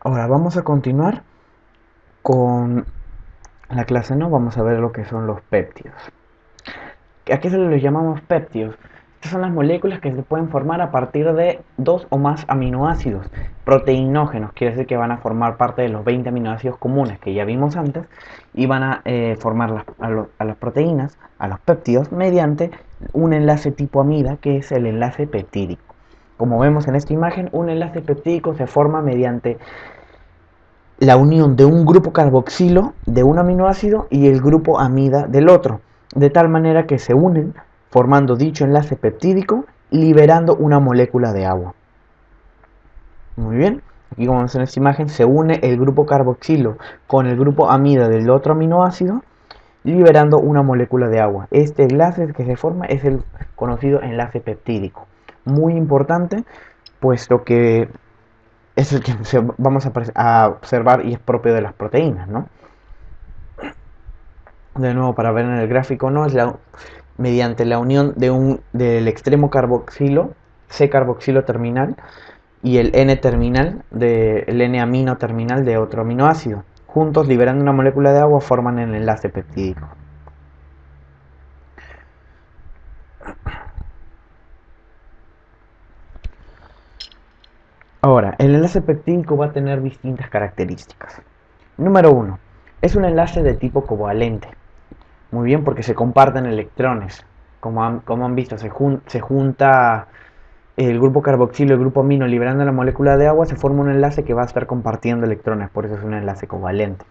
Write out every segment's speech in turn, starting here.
Ahora vamos a continuar con la clase, ¿no? Vamos a ver lo que son los péptidos. ¿A qué se les llamamos péptidos? Estas son las moléculas que se pueden formar a partir de dos o más aminoácidos proteinógenos, quiere decir que van a formar parte de los 20 aminoácidos comunes que ya vimos antes y van a formar a las proteínas, a los péptidos, mediante un enlace tipo amida, que es el enlace peptídico. Como vemos en esta imagen, un enlace peptídico se forma mediante la unión de un grupo carboxilo de un aminoácido y el grupo amida del otro, de tal manera que se unen formando dicho enlace peptídico, liberando una molécula de agua. Muy bien, aquí como vemos en esta imagen, se une el grupo carboxilo con el grupo amida del otro aminoácido, liberando una molécula de agua. Este enlace que se forma es el conocido enlace peptídico. Muy importante, puesto que es el que vamos a observar y es propio de las proteínas, ¿no? De nuevo, para ver en el gráfico, ¿no? Es mediante la unión del extremo carboxilo, C-carboxilo terminal, y el N-terminal, el N-amino terminal de otro aminoácido. Juntos, liberando una molécula de agua, forman el enlace peptídico. Ahora, el enlace peptídico va a tener distintas características. Número 1. Es un enlace de tipo covalente. Muy bien, porque se comparten electrones. Como han visto, se junta el grupo carboxilo y el grupo amino liberando la molécula de agua, se forma un enlace que va a estar compartiendo electrones, por eso es un enlace covalente.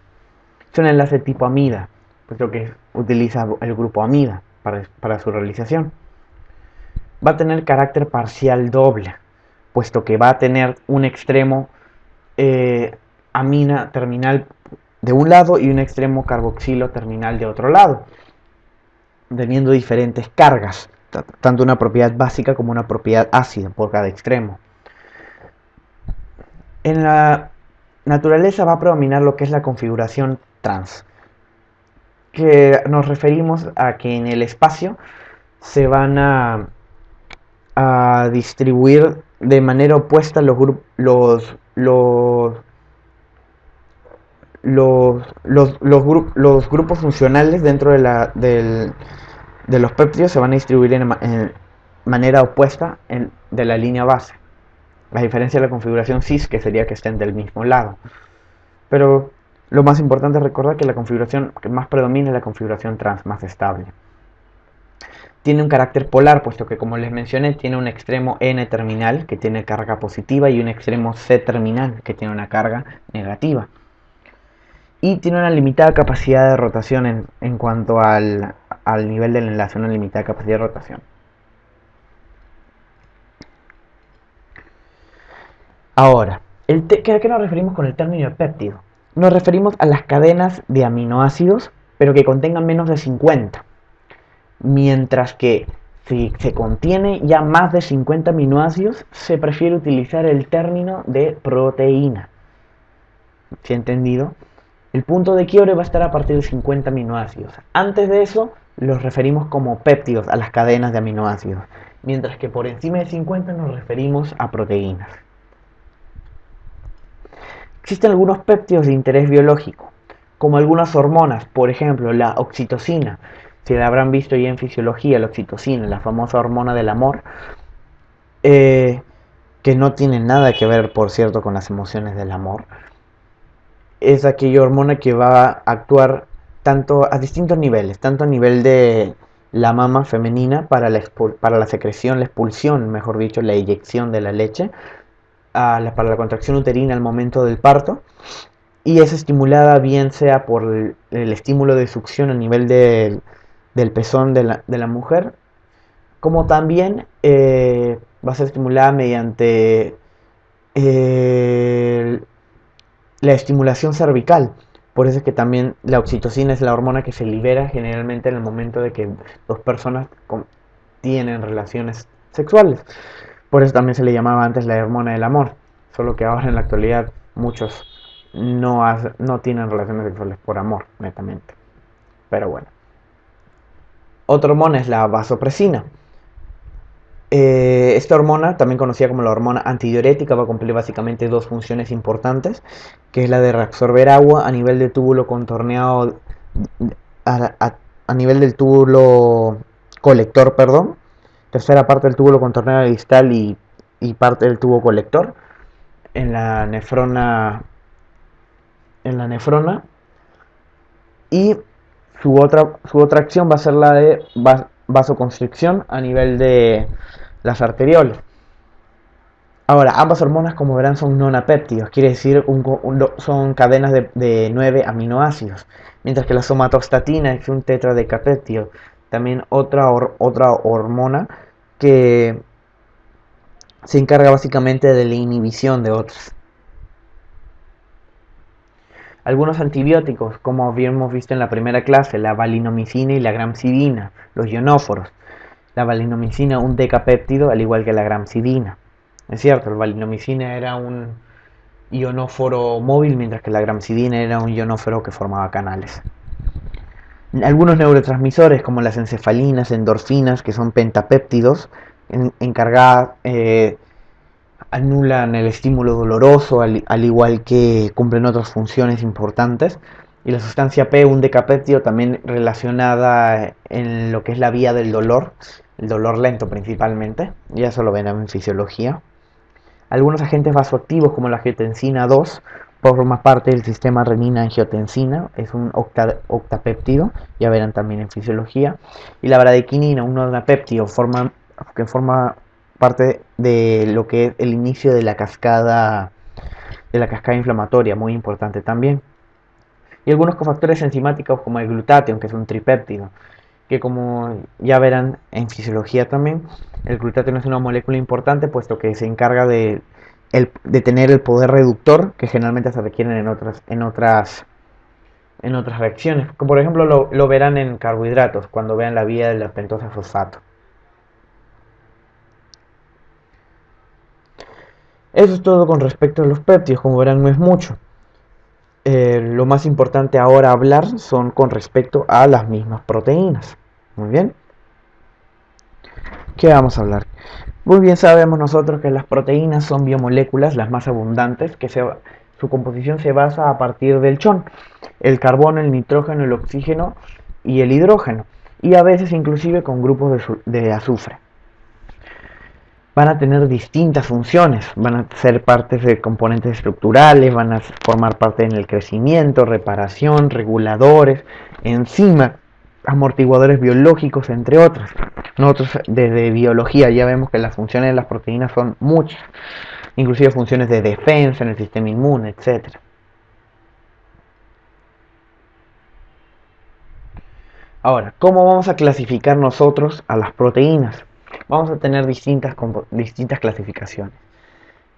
Es un enlace tipo amida, puesto que utiliza el grupo amida para su realización. Va a tener carácter parcial doble, puesto que va a tener un extremo amina terminal de un lado y un extremo carboxilo terminal de otro lado, teniendo diferentes cargas, tanto una propiedad básica como una propiedad ácida por cada extremo. En la naturaleza va a predominar lo que es la configuración trans, que nos referimos a que en el espacio se van a distribuir de manera opuesta los grupos funcionales dentro de los péptidos, se van a distribuir en manera opuesta de la línea base. La diferencia de la configuración cis, que sería que estén del mismo lado. Pero lo más importante es recordar que la configuración que más predomina es la configuración trans, más estable. Tiene un carácter polar, puesto que, como les mencioné, tiene un extremo N-terminal, que tiene carga positiva, y un extremo C-terminal, que tiene una carga negativa. Y tiene una limitada capacidad de rotación en cuanto al nivel del enlace, una limitada capacidad de rotación. Ahora, ¿a qué nos referimos con el término de péptido? Nos referimos a las cadenas de aminoácidos, pero que contengan menos de 50. Mientras que si se contiene ya más de 50 aminoácidos, se prefiere utilizar el término de proteína. ¿Sí ha entendido? El punto de quiebre va a estar a partir de 50 aminoácidos. Antes de eso, los referimos como péptidos a las cadenas de aminoácidos, mientras que por encima de 50 nos referimos a proteínas. Existen algunos péptidos de interés biológico, como algunas hormonas, por ejemplo la oxitocina. Si la habrán visto ya en fisiología, la oxitocina, la famosa hormona del amor, que no tiene nada que ver, por cierto, con las emociones del amor. Es aquella hormona que va a actuar tanto a distintos niveles, tanto a nivel de la mama femenina para la secreción, la expulsión, mejor dicho, la eyección de la leche, para la contracción uterina al momento del parto, y es estimulada bien sea por el estímulo de succión a nivel del pezón de la mujer, como también va a ser estimulada mediante la estimulación cervical. Por eso es que también la oxitocina es la hormona que se libera generalmente en el momento de que dos personas tienen relaciones sexuales. Por eso también se le llamaba antes la hormona del amor, solo que ahora en la actualidad muchos no tienen relaciones sexuales por amor, netamente. Pero bueno. Otra hormona es la vasopresina. Esta hormona, también conocida como la hormona antidiurética, va a cumplir básicamente dos funciones importantes, que es la de reabsorber agua a nivel del túbulo contorneado, a nivel del túbulo colector, perdón, tercera parte del túbulo contorneado distal y parte del tubo colector en la nefrona, y su otra acción va a ser la de vasoconstricción a nivel de las arteriolas. Ahora, ambas hormonas, como verán, son nonapéptidos, quiere decir son cadenas de 9 aminoácidos, mientras que la somatostatina es un tetradecapéptido, también otra hormona que se encarga básicamente de la inhibición de otros. Algunos antibióticos, como habíamos visto en la primera clase, la valinomicina y la gramcidina, los ionóforos. La valinomicina, un decapéptido, al igual que la gramcidina. Es cierto, la valinomicina era un ionóforo móvil, mientras que la gramcidina era un ionóforo que formaba canales. Algunos neurotransmisores, como las encefalinas, endorfinas, que son pentapéptidos, encargadas, anulan el estímulo doloroso, al igual que cumplen otras funciones importantes. Y la sustancia P, un decapéptido, también relacionada en lo que es la vía del dolor, el dolor lento principalmente, ya eso lo ven en fisiología. Algunos agentes vasoactivos, como la angiotensina 2, forma parte del sistema renina-angiotensina, es un octapéptido, ya verán también en fisiología. Y la bradequinina, un nonapéptido, que forma parte de lo que es el inicio de la cascada inflamatoria, muy importante también. Y algunos cofactores enzimáticos como el glutatión, que es un tripéptido, que como ya verán en fisiología también, el glutatión es una molécula importante puesto que se encarga de tener el poder reductor que generalmente se requieren en otras reacciones, como por ejemplo lo verán en carbohidratos cuando vean la vía de la pentosa fosfato. Eso es todo con respecto a los péptidos, como verán no es mucho. Lo más importante ahora hablar son con respecto a las mismas proteínas. Muy bien. ¿Qué vamos a hablar? Muy bien sabemos nosotros que las proteínas son biomoléculas las más abundantes, que su composición se basa a partir del chon, el carbono, el nitrógeno, el oxígeno y el hidrógeno, y a veces inclusive con grupos de azufre. Van a tener distintas funciones, van a ser partes de componentes estructurales, van a formar parte en el crecimiento, reparación, reguladores, enzimas, amortiguadores biológicos, entre otros. Nosotros desde biología ya vemos que las funciones de las proteínas son muchas, inclusive funciones de defensa en el sistema inmune, etc. Ahora, ¿cómo vamos a clasificar nosotros a las proteínas? Vamos a tener distintas clasificaciones.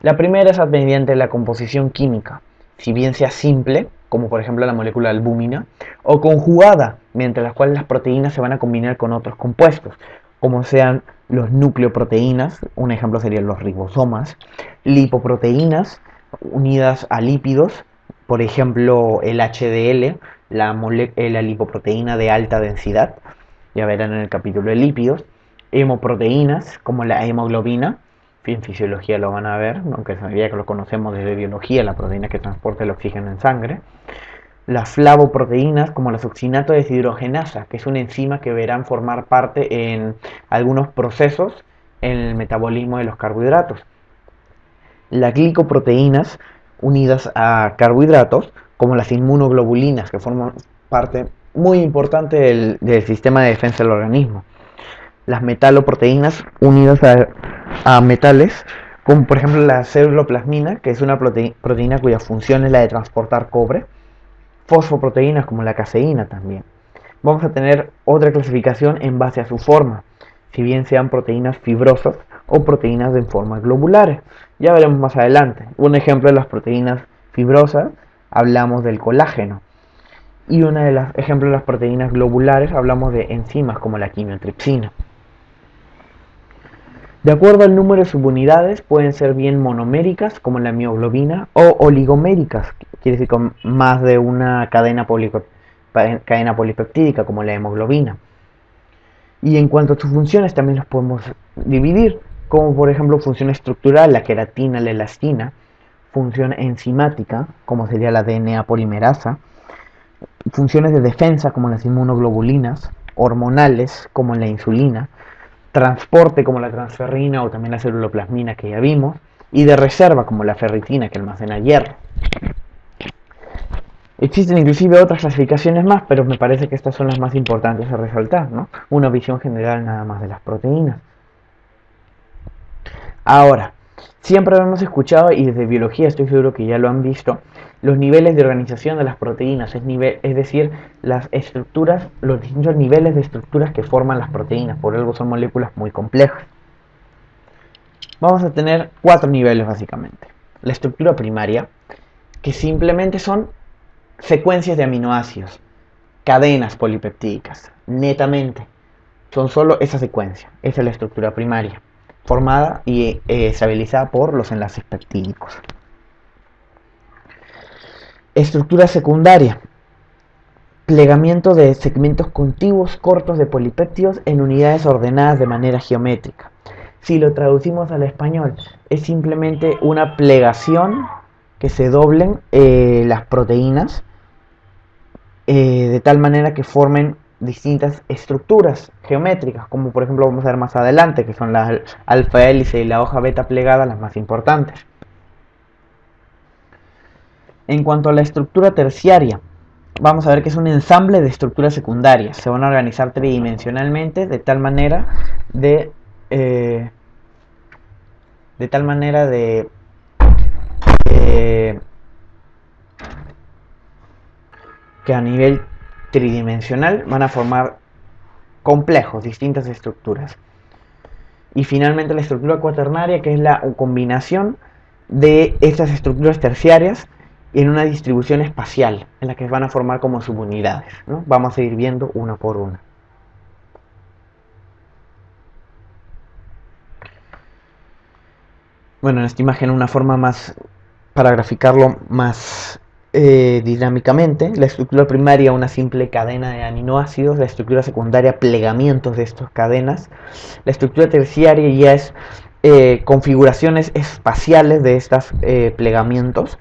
La primera es mediante la composición química, si bien sea simple, como por ejemplo la molécula albúmina, o conjugada, mediante las cuales las proteínas se van a combinar con otros compuestos, como sean los nucleoproteínas, un ejemplo serían los ribosomas, lipoproteínas unidas a lípidos, por ejemplo el HDL, la lipoproteína de alta densidad, ya verán en el capítulo de lípidos, hemoproteínas como la hemoglobina, en fisiología lo van a ver, aunque sabía que lo conocemos desde biología, la proteína que transporta el oxígeno en sangre. Las flavoproteínas como la succinato deshidrogenasa, que es una enzima que verán formar parte en algunos procesos en el metabolismo de los carbohidratos. Las glicoproteínas unidas a carbohidratos, como las inmunoglobulinas, que forman parte muy importante del sistema de defensa del organismo. Las metaloproteínas unidas a metales, como por ejemplo la ceruloplasmina, que es una proteína cuya función es la de transportar cobre. Fosfoproteínas como la caseína también. Vamos a tener otra clasificación en base a su forma, si bien sean proteínas fibrosas o proteínas en forma globulares. Ya veremos más adelante. Un ejemplo de las proteínas fibrosas, hablamos del colágeno. Y un ejemplo de las proteínas globulares, hablamos de enzimas como la quimiotripsina. De acuerdo al número de subunidades, pueden ser bien monoméricas, como la mioglobina, o oligoméricas, quiere decir con más de una cadena polipeptídica, como la hemoglobina. Y en cuanto a sus funciones también los podemos dividir, como por ejemplo función estructural, la queratina, la elastina, función enzimática, como sería la DNA polimerasa, funciones de defensa, como las inmunoglobulinas, hormonales, como la insulina, transporte, como la transferrina o también la celuloplasmina que ya vimos, y de reserva, como la ferritina que almacena hierro. Existen inclusive otras clasificaciones más, pero me parece que estas son las más importantes a resaltar, ¿no? Una visión general nada más de las proteínas. Ahora, siempre hemos escuchado, y desde biología estoy seguro que ya lo han visto, los niveles de organización de las proteínas, es decir, las estructuras, los distintos niveles de estructuras que forman las proteínas, por algo son moléculas muy complejas. Vamos a tener 4 niveles básicamente. La estructura primaria, que simplemente son secuencias de aminoácidos, cadenas polipeptídicas, netamente. Son solo esa secuencia, esa es la estructura primaria, formada y estabilizada por los enlaces peptídicos. Estructura secundaria, plegamiento de segmentos contiguos cortos de polipéptidos en unidades ordenadas de manera geométrica. Si lo traducimos al español, es simplemente una plegación que se doblen las proteínas de tal manera que formen distintas estructuras geométricas, como por ejemplo vamos a ver más adelante, que son la alfa hélice y la hoja beta plegada las más importantes. En cuanto a la estructura terciaria, vamos a ver que es un ensamble de estructuras secundarias. Se van a organizar tridimensionalmente de tal manera que a nivel tridimensional van a formar complejos, distintas estructuras. Y finalmente la estructura cuaternaria, que es la combinación de estas estructuras terciarias en una distribución espacial, en la que van a formar como subunidades, ¿no? Vamos a ir viendo una por una. Bueno, en esta imagen una forma más, para graficarlo más dinámicamente, la estructura primaria una simple cadena de aminoácidos, la estructura secundaria plegamientos de estas cadenas, la estructura terciaria ya es configuraciones espaciales de estos plegamientos,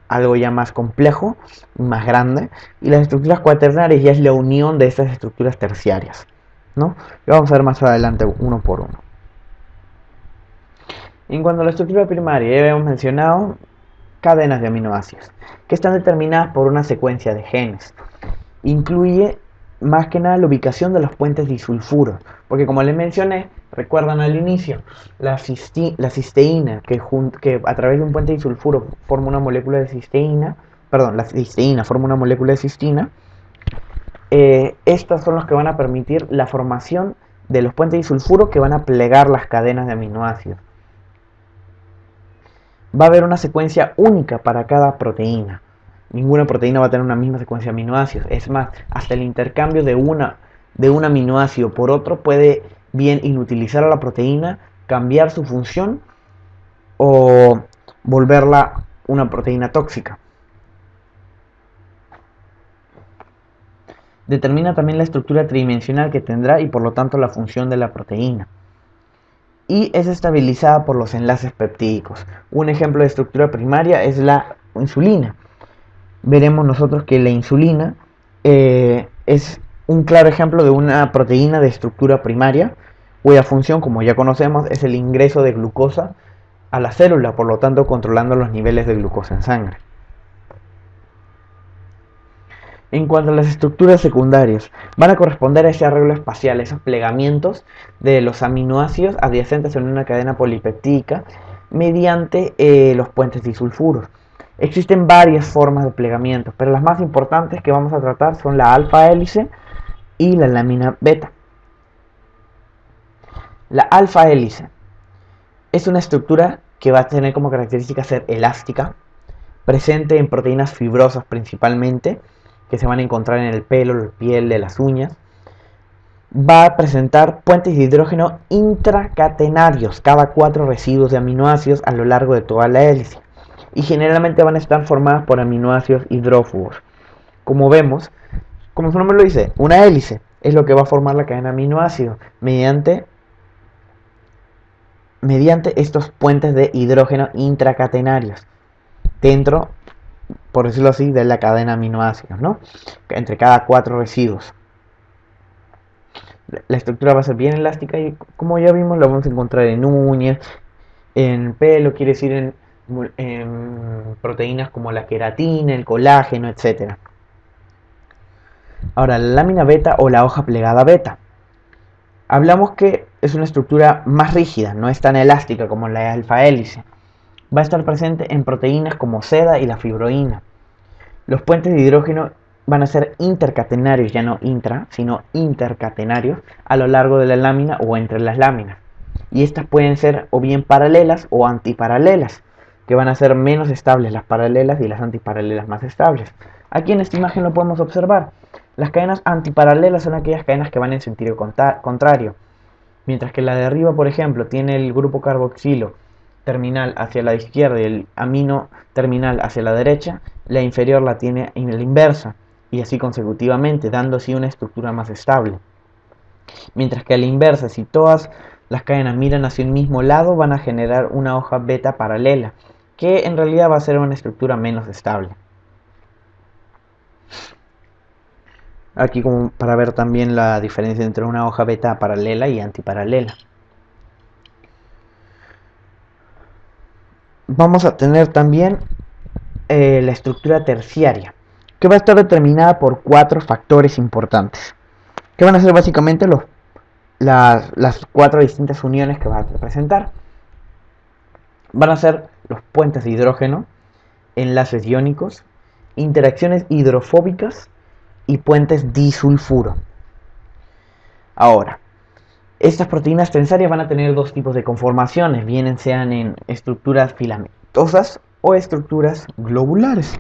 algo ya más complejo, más grande, y las estructuras cuaternarias ya es la unión de estas estructuras terciarias, ¿no? Lo vamos a ver más adelante uno por uno. En cuanto a la estructura primaria, ya habíamos mencionado cadenas de aminoácidos, que están determinadas por una secuencia de genes. Incluye más que nada la ubicación de los puentes disulfuros, porque como les mencioné, recuerdan al inicio, la cisteína, que a través de un puente disulfuro forma una molécula de cisteína, la cisteína forma una molécula de cistina, estos son los que van a permitir la formación de los puentes disulfuros que van a plegar las cadenas de aminoácidos. Va a haber una secuencia única para cada proteína. Ninguna proteína va a tener una misma secuencia de aminoácidos. Es más, hasta el intercambio de un aminoácido por otro puede bien inutilizar a la proteína, cambiar su función o volverla una proteína tóxica. Determina también la estructura tridimensional que tendrá y por lo tanto la función de la proteína. Y es estabilizada por los enlaces peptídicos. Un ejemplo de estructura primaria es la insulina. Veremos nosotros que la insulina es un claro ejemplo de una proteína de estructura primaria, cuya función, como ya conocemos, es el ingreso de glucosa a la célula, por lo tanto controlando los niveles de glucosa en sangre. En cuanto a las estructuras secundarias, van a corresponder a ese arreglo espacial, esos plegamientos de los aminoácidos adyacentes en una cadena polipeptídica mediante los puentes disulfuros. Existen varias formas de plegamiento, pero las más importantes que vamos a tratar son la alfa hélice y la lámina beta. La alfa hélice es una estructura que va a tener como característica ser elástica, presente en proteínas fibrosas principalmente, que se van a encontrar en el pelo, la piel de las uñas. Va a presentar puentes de hidrógeno intracatenarios, cada 4 residuos de aminoácidos a lo largo de toda la hélice, y generalmente van a estar formadas por aminoácidos hidrófugos. Como vemos, Como su nombre lo dice, una hélice es lo que va a formar la cadena de aminoácidos mediante estos puentes de hidrógeno intracatenarios dentro, por decirlo así, de la cadena de aminoácidos, ¿no? Entre cada 4 residuos. La estructura va a ser bien elástica y, como ya vimos, lo vamos a encontrar en uñas, en pelo, quiere decir en proteínas como la queratina, el colágeno, etc. Ahora, la lámina beta o la hoja plegada beta. Hablamos que es una estructura más rígida, no es tan elástica como la alfa hélice. Va a estar presente en proteínas como seda y la fibroína. Los puentes de hidrógeno van a ser intercatenarios, ya no intra, sino intercatenarios, a lo largo de la lámina o entre las láminas. Y estas pueden ser o bien paralelas o antiparalelas, que van a ser menos estables las paralelas y las antiparalelas más estables. Aquí en esta imagen lo podemos observar. Las cadenas antiparalelas son aquellas cadenas que van en sentido contrario. Mientras que la de arriba, por ejemplo, tiene el grupo carboxilo terminal hacia la izquierda y el amino terminal hacia la derecha, la inferior la tiene en la inversa, y así consecutivamente, dando así una estructura más estable. Mientras que a la inversa, si todas las cadenas miran hacia el mismo lado, van a generar una hoja beta paralela, que en realidad va a ser una estructura menos estable. Aquí como para ver también la diferencia entre una hoja beta paralela y antiparalela. Vamos a tener también la estructura terciaria, que va a estar determinada por 4 factores importantes, que van a ser básicamente las 4 distintas uniones que va a presentar. Van a ser los puentes de hidrógeno, enlaces iónicos, interacciones hidrofóbicas y puentes disulfuro. Ahora, estas proteínas terciarias van a tener 2 tipos de conformaciones, bien sean en estructuras filamentosas o estructuras globulares.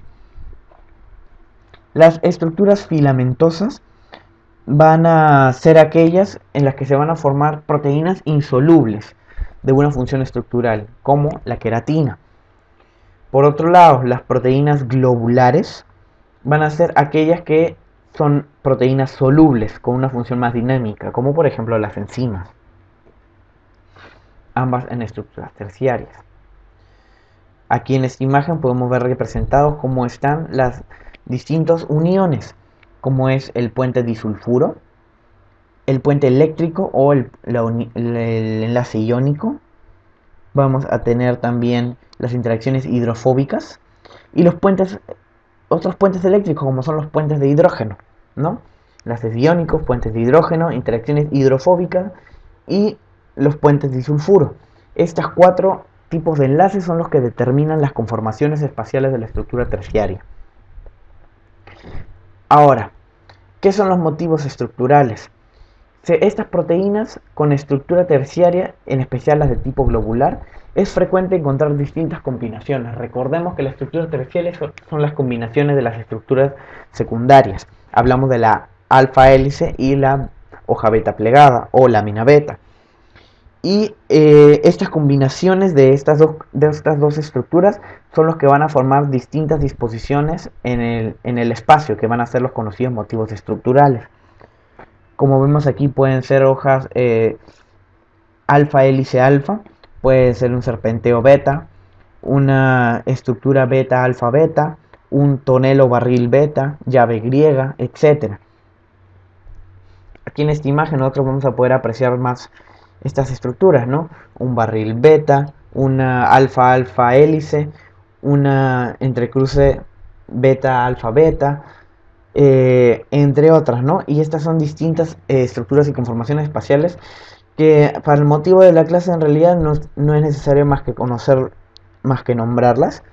Las estructuras filamentosas van a ser aquellas en las que se van a formar proteínas insolubles de una función estructural, como la queratina. Por otro lado, las proteínas globulares van a ser aquellas que son proteínas solubles con una función más dinámica, como por ejemplo las enzimas, ambas en estructuras terciarias. Aquí en esta imagen podemos ver representados cómo están las distintas uniones, como es el puente disulfuro, el puente eléctrico o el enlace iónico. Vamos a tener también las interacciones hidrofóbicas y los puentes, otros puentes eléctricos como son los puentes de hidrógeno, ¿no? Enlaces iónicos, puentes de hidrógeno, interacciones hidrofóbicas y los puentes disulfuro. Estas 4 tipos de enlaces son los que determinan las conformaciones espaciales de la estructura terciaria. Ahora, ¿qué son los motivos estructurales? Estas proteínas con estructura terciaria, en especial las de tipo globular, es frecuente encontrar distintas combinaciones. Recordemos que las estructuras terciarias son las combinaciones de las estructuras secundarias. Hablamos de la alfa hélice y la hoja beta plegada o lámina beta. Y estas combinaciones de estas dos estructuras son los que van a formar distintas disposiciones en el espacio, que van a ser los conocidos motivos estructurales. Como vemos aquí, pueden ser hojas alfa hélice alfa, puede ser un serpenteo beta, una estructura beta alfa beta, un tonelo barril beta, llave griega, etc. Aquí en esta imagen nosotros vamos a poder apreciar más estas estructuras, ¿no? Un barril beta, una alfa alfa hélice, una entrecruce beta alfa beta, entre otras, ¿no? Y estas son distintas estructuras y conformaciones espaciales que para el motivo de la clase en realidad no es necesario más que conocer, más que nombrarlas,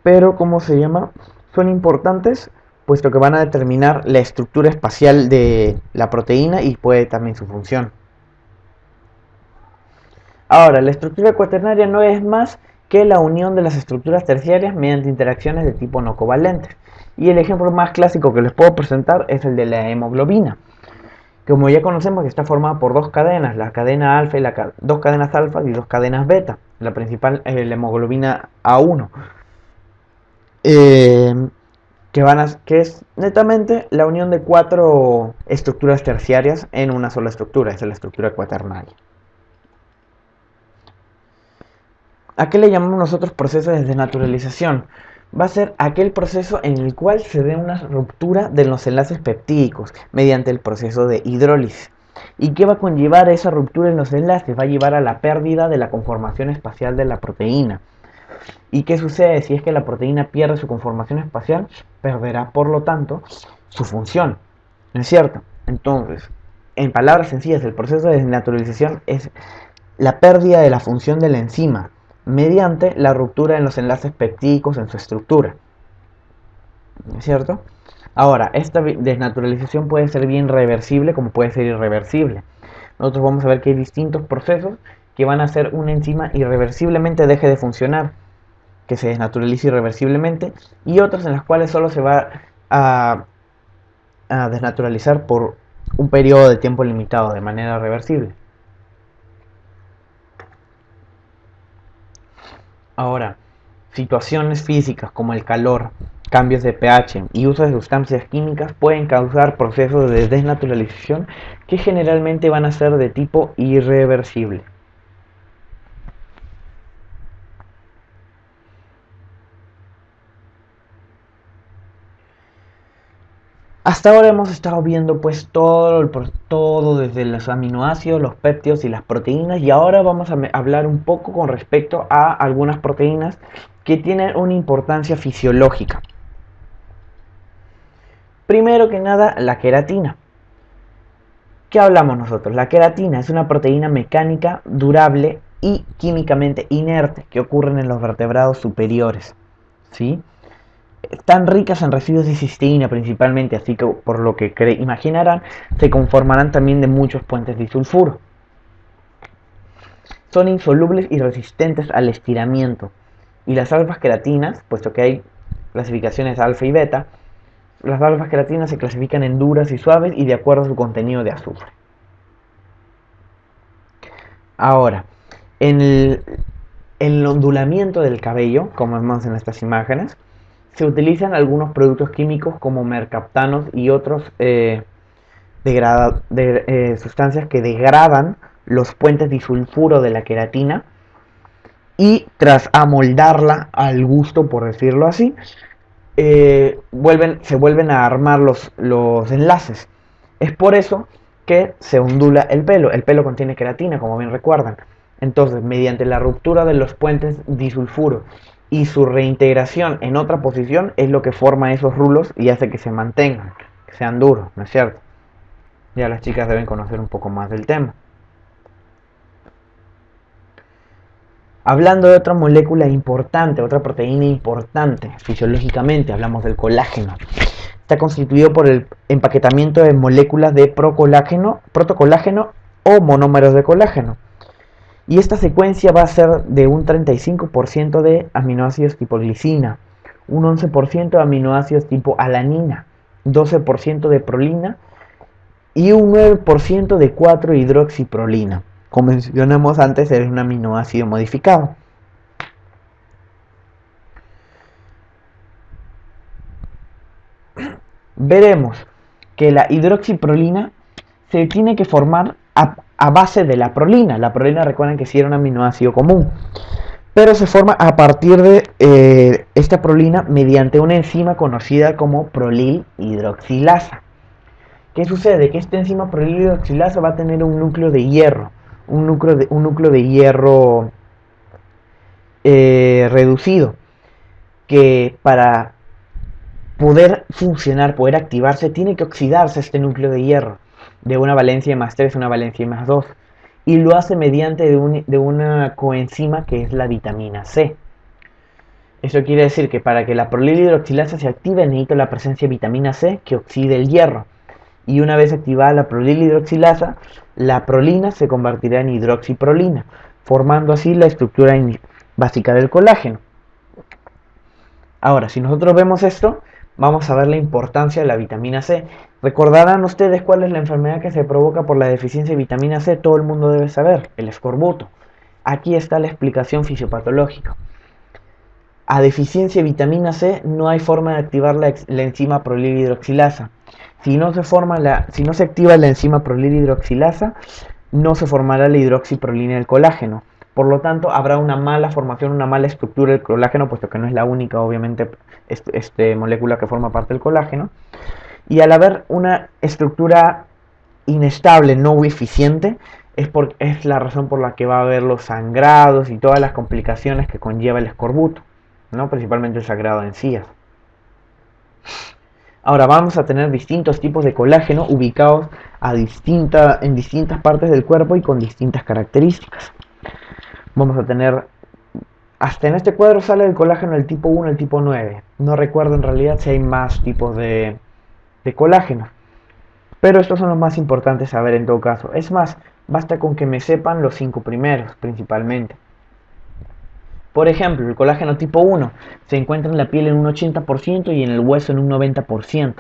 pero ¿cómo se llama? Son importantes puesto que van a determinar la estructura espacial de la proteína y puede también su función. Ahora, la estructura cuaternaria no es más que la unión de las estructuras terciarias mediante interacciones de tipo no covalentes. Y el ejemplo más clásico que les puedo presentar es el de la hemoglobina. Como ya conocemos, que está formada por 2 cadenas, la cadena alfa y 2 cadenas alfa y 2 cadenas beta. La principal es la hemoglobina A1. que es netamente la unión de 4 estructuras terciarias en una sola estructura, esa es la estructura cuaternaria. ¿A qué le llamamos nosotros proceso de desnaturalización? Va a ser aquel proceso en el cual se dé una ruptura de los enlaces peptídicos mediante el proceso de hidrólisis. ¿Y qué va a conllevar esa ruptura en los enlaces? Va a llevar a la pérdida de la conformación espacial de la proteína. ¿Y qué sucede si es que la proteína pierde su conformación espacial? Perderá, por lo tanto, su función. ¿No es cierto? Entonces, en palabras sencillas, el proceso de desnaturalización es la pérdida de la función de la enzima mediante la ruptura en los enlaces peptídicos en su estructura. ¿No es cierto? Ahora, esta desnaturalización puede ser bien reversible como puede ser irreversible. Nosotros vamos a ver que hay distintos procesos que van a hacer una enzima irreversiblemente deje de funcionar, que se desnaturalice irreversiblemente, y otras en las cuales solo se va a desnaturalizar por un periodo de tiempo limitado de manera reversible. Ahora, situaciones físicas como el calor, cambios de pH y uso de sustancias químicas pueden causar procesos de desnaturalización que generalmente van a ser de tipo irreversible. Hasta ahora hemos estado viendo pues todo desde los aminoácidos, los péptidos y las proteínas, y ahora vamos a hablar un poco con respecto a algunas proteínas que tienen una importancia fisiológica. Primero que nada, la queratina. ¿Qué hablamos nosotros? La queratina es una proteína mecánica, durable y químicamente inerte que ocurren en los vertebrados superiores, ¿sí? Están ricas en residuos de cisteína principalmente, así que por lo que imaginarán, se conformarán también de muchos puentes disulfuro. Son insolubles y resistentes al estiramiento. Y las alfas-queratinas, puesto que hay clasificaciones alfa y beta, las alfas-queratinas se clasifican en duras y suaves y de acuerdo a su contenido de azufre. Ahora, en el ondulamiento del cabello, como vemos en estas imágenes, se utilizan algunos productos químicos como mercaptanos y otros sustancias que degradan los puentes disulfuro de la queratina, y tras amoldarla al gusto, por decirlo así, se vuelven a armar los enlaces. Es por eso que se ondula el pelo. El pelo contiene queratina, como bien recuerdan. Entonces, mediante la ruptura de los puentes disulfuro y su reintegración en otra posición es lo que forma esos rulos y hace que se mantengan, que sean duros, ¿no es cierto? Ya las chicas deben conocer un poco más del tema. Hablando de otra molécula importante, otra proteína importante fisiológicamente, hablamos del colágeno. Está constituido por el empaquetamiento de moléculas de protocolágeno o monómeros de colágeno. Y esta secuencia va a ser de un 35% de aminoácidos tipo glicina, un 11% de aminoácidos tipo alanina, 12% de prolina y un 9% de 4-hidroxiprolina. Como mencionamos antes, es un aminoácido modificado. Veremos que la hidroxiprolina se tiene que formar a base de la prolina. La prolina, recuerden que sí era un aminoácido común, pero se forma a partir de esta prolina mediante una enzima conocida como prolil hidroxilasa. ¿Qué sucede? Que esta enzima prolil hidroxilasa va a tener un núcleo de hierro, un núcleo de hierro reducido, que para poder funcionar, poder activarse, tiene que oxidarse este núcleo de hierro de una valencia de +3 a una valencia de +2, y lo hace mediante de una coenzima que es la vitamina C. Eso quiere decir que para que la prolilhidroxilasa se active necesita la presencia de vitamina C que oxide el hierro, y una vez activada la prolilhidroxilasa, la prolina se convertirá en hidroxiprolina, formando así la estructura básica del colágeno. Ahora, si nosotros vemos esto, vamos a ver la importancia de la vitamina C. Recordarán ustedes cuál es la enfermedad que se provoca por la deficiencia de vitamina C. Todo el mundo debe saber, el escorbuto. Aquí está la explicación fisiopatológica. a deficiencia de vitamina C no hay forma de activar la enzima prolilhidroxilasa. Si no se activa la enzima prolilhidroxilasa, no se formará la hidroxiprolina del colágeno. Por lo tanto, habrá una mala formación, una mala estructura del colágeno, puesto que no es la única, obviamente, molécula que forma parte del colágeno. Y al haber una estructura inestable, no eficiente, es la razón por la que va a haber los sangrados y todas las complicaciones que conlleva el escorbuto, ¿no? Principalmente el sangrado de encías. Ahora vamos a tener distintos tipos de colágeno ubicados en distintas partes del cuerpo y con distintas características. Vamos a tener, hasta en este cuadro sale el colágeno del tipo 1 y el tipo 9. No recuerdo en realidad si hay más tipos de colágeno, pero estos son los más importantes a ver en todo caso. Es más, basta con que me sepan los 5 primeros principalmente. Por ejemplo, el colágeno tipo 1 se encuentra en la piel en un 80% y en el hueso en un 90%.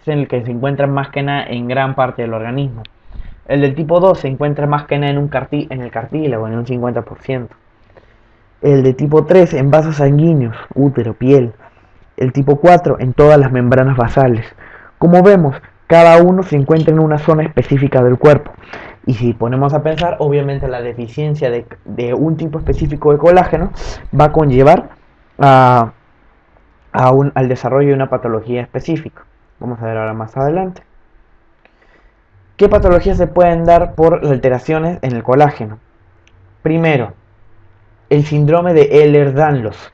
Es en el que se encuentra más que nada en gran parte del organismo. El del tipo 2 se encuentra más que nada en el cartílago, en un 50%. El de tipo 3 en vasos sanguíneos, útero, piel. El tipo 4 en todas las membranas basales. Como vemos, cada uno se encuentra en una zona específica del cuerpo. Y si ponemos a pensar, obviamente la deficiencia de un tipo específico de colágeno va a conllevar al desarrollo de una patología específica. Vamos a ver ahora más adelante. ¿Qué patologías se pueden dar por alteraciones en el colágeno? Primero, el síndrome de Ehlers-Danlos.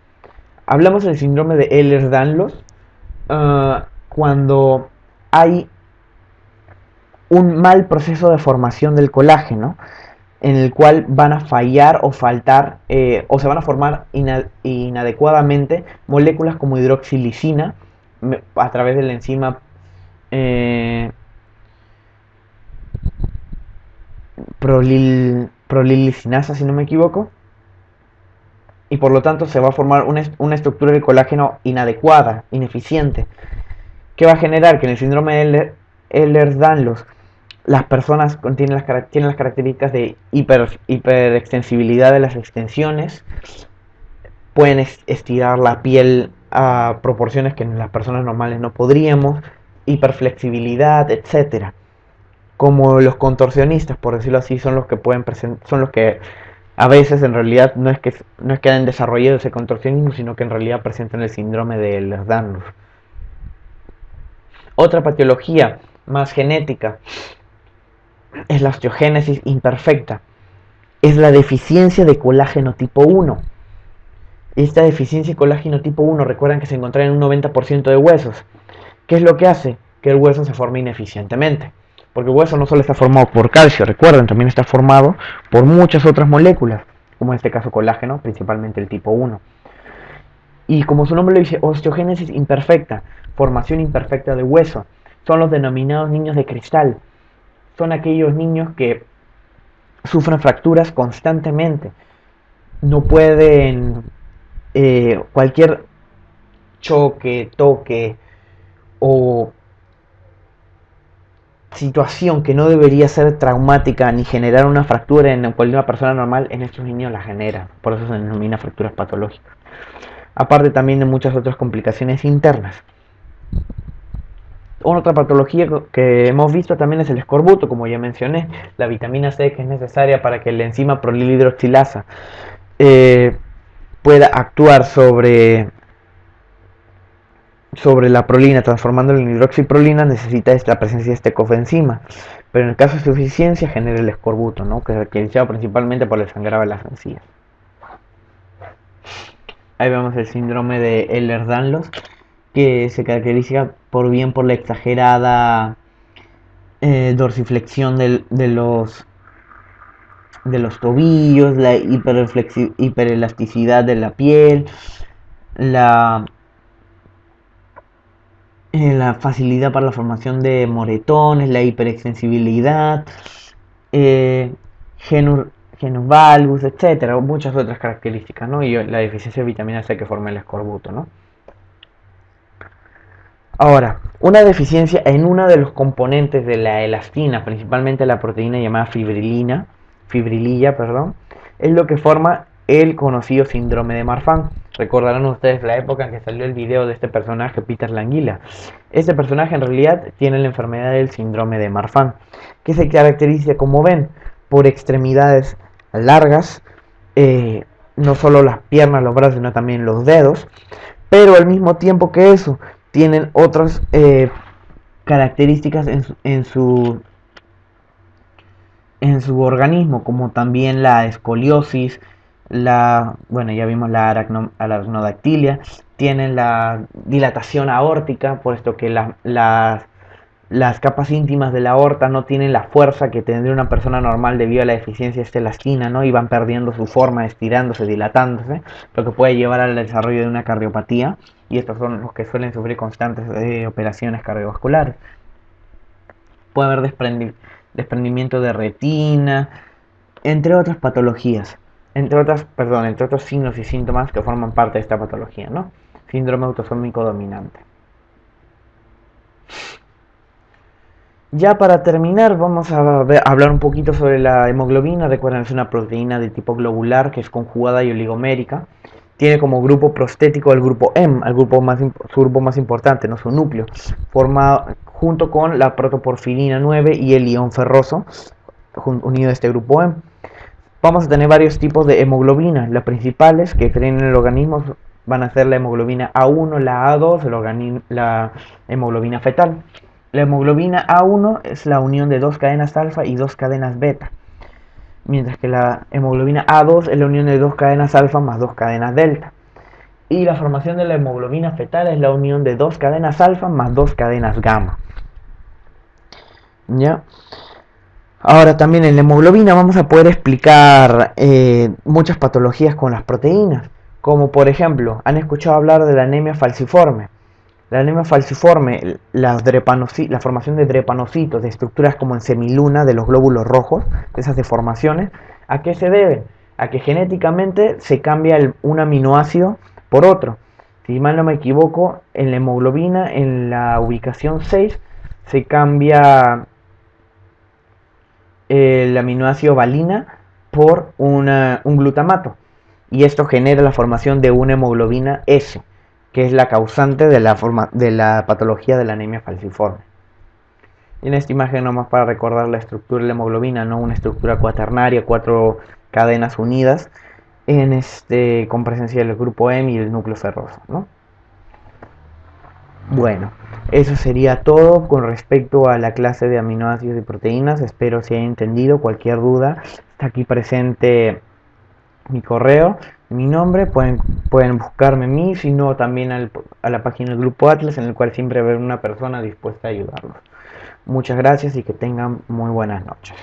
Hablamos del síndrome de Ehlers-Danlos cuando hay un mal proceso de formación del colágeno, en el cual van a fallar o faltar o se van a formar inadecuadamente moléculas como hidroxilicina a través de la enzima prolillicinasa, si no me equivoco, y por lo tanto se va a formar una estructura del colágeno inadecuada, ineficiente, que va a generar que en el síndrome de Ehlers-Danlos las personas tienen las características de hiperextensibilidad de las extensiones, pueden estirar la piel a proporciones que en las personas normales no podríamos, hiperflexibilidad, etcétera. Como los contorsionistas, por decirlo así, son los que a veces en realidad no es que hayan desarrollado ese contorsionismo, sino que en realidad presentan el síndrome de Ehlers-Danlos. Otra patología más genética es la osteogénesis imperfecta. Es la deficiencia de colágeno tipo 1. Esta deficiencia de colágeno tipo 1, recuerdan que se encuentra en un 90% de huesos. ¿Qué es lo que hace? Que el hueso se forme ineficientemente. Porque el hueso no solo está formado por calcio, recuerden, también está formado por muchas otras moléculas, como en este caso colágeno, principalmente el tipo 1. Y como su nombre lo dice, osteogénesis imperfecta, formación imperfecta de hueso, son los denominados niños de cristal. Son aquellos niños que sufren fracturas constantemente. No pueden, cualquier choque, toque o situación que no debería ser traumática ni generar una fractura en cualquier persona normal, en estos niños la genera. Por eso se denomina fracturas patológicas. Aparte también de muchas otras complicaciones internas. Otra patología que hemos visto también es el escorbuto, como ya mencioné, la vitamina C que es necesaria para que la enzima prolilhidroxilasa pueda actuar sobre la prolina, transformándola en hidroxiprolina, necesita la presencia de este coenzima. Pero en el caso de su deficiencia genera el escorbuto, ¿no? Que es caracterizado principalmente por el sangrado de las encías. Ahí vemos el síndrome de Ehlers-Danlos, que se caracteriza por la exagerada dorsiflexión de los tobillos, la hiperelasticidad de la piel, la facilidad para la formación de moretones, la hiperextensibilidad, genus valgus, etcétera, muchas otras características, ¿no? Y la deficiencia de vitamina C que forma el escorbuto, ¿no? Ahora, una deficiencia en uno de los componentes de la elastina, principalmente la proteína llamada fibrililla, es lo que forma el conocido síndrome de Marfan. Recordarán ustedes la época en que salió el video de este personaje, Peter Languila. Este personaje en realidad tiene la enfermedad del síndrome de Marfan, que se caracteriza, como ven, por extremidades largas, no solo las piernas, los brazos, sino también los dedos, pero al mismo tiempo que eso, tienen otras características en su organismo, como también la escoliosis, bueno, ya vimos la aracnodactilia, tienen la dilatación aórtica, puesto que las capas íntimas de la aorta no tienen la fuerza que tendría una persona normal debido a la deficiencia de esta elastina, ¿no? Y van perdiendo su forma, estirándose, dilatándose, lo que puede llevar al desarrollo de una cardiopatía, y estos son los que suelen sufrir constantes operaciones cardiovasculares. Puede haber desprendimiento de retina, entre otras patologías, entre otros signos y síntomas que forman parte de esta patología, ¿no? Síndrome autosómico dominante. Ya para terminar, vamos a hablar un poquito sobre la hemoglobina. Recuerden, es una proteína de tipo globular que es conjugada y oligomérica. Tiene como grupo prostético el grupo M, su grupo más importante, ¿no? Su núcleo, formado junto con la protoporfirina 9 y el ion ferroso, unido a este grupo M. Vamos a tener varios tipos de hemoglobina. Las principales que creen en el organismo van a ser la hemoglobina A1, la A2, la hemoglobina fetal. La hemoglobina A1 es la unión de dos cadenas alfa y dos cadenas beta, mientras que la hemoglobina A2 es la unión de dos cadenas alfa más dos cadenas delta. Y la formación de la hemoglobina fetal es la unión de dos cadenas alfa más dos cadenas gamma. ¿Ya? Ahora también en la hemoglobina vamos a poder explicar muchas patologías con las proteínas, como por ejemplo, han escuchado hablar de la anemia falciforme. La anemia falciforme, la formación de drepanocitos, de estructuras como en semiluna de los glóbulos rojos, de esas deformaciones, ¿a qué se deben? A que genéticamente se cambia un aminoácido por otro. Si mal no me equivoco, en la hemoglobina, en la ubicación 6, se cambia el aminoácido valina por un glutamato. Y esto genera la formación de una hemoglobina S, que es la causante de la patología de la anemia falciforme. Y en esta imagen nomás para recordar la estructura de la hemoglobina, ¿no? Una estructura cuaternaria, 4 cadenas unidas, con presencia del grupo M y el núcleo ferroso, ¿no? Bueno, eso sería todo con respecto a la clase de aminoácidos y proteínas. Espero se haya entendido. Cualquier duda, está aquí presente mi correo, mi nombre, pueden buscarme a mí, sino también a la página del Grupo Atlas, en el cual siempre va a haber una persona dispuesta a ayudarlos. Muchas gracias y que tengan muy buenas noches.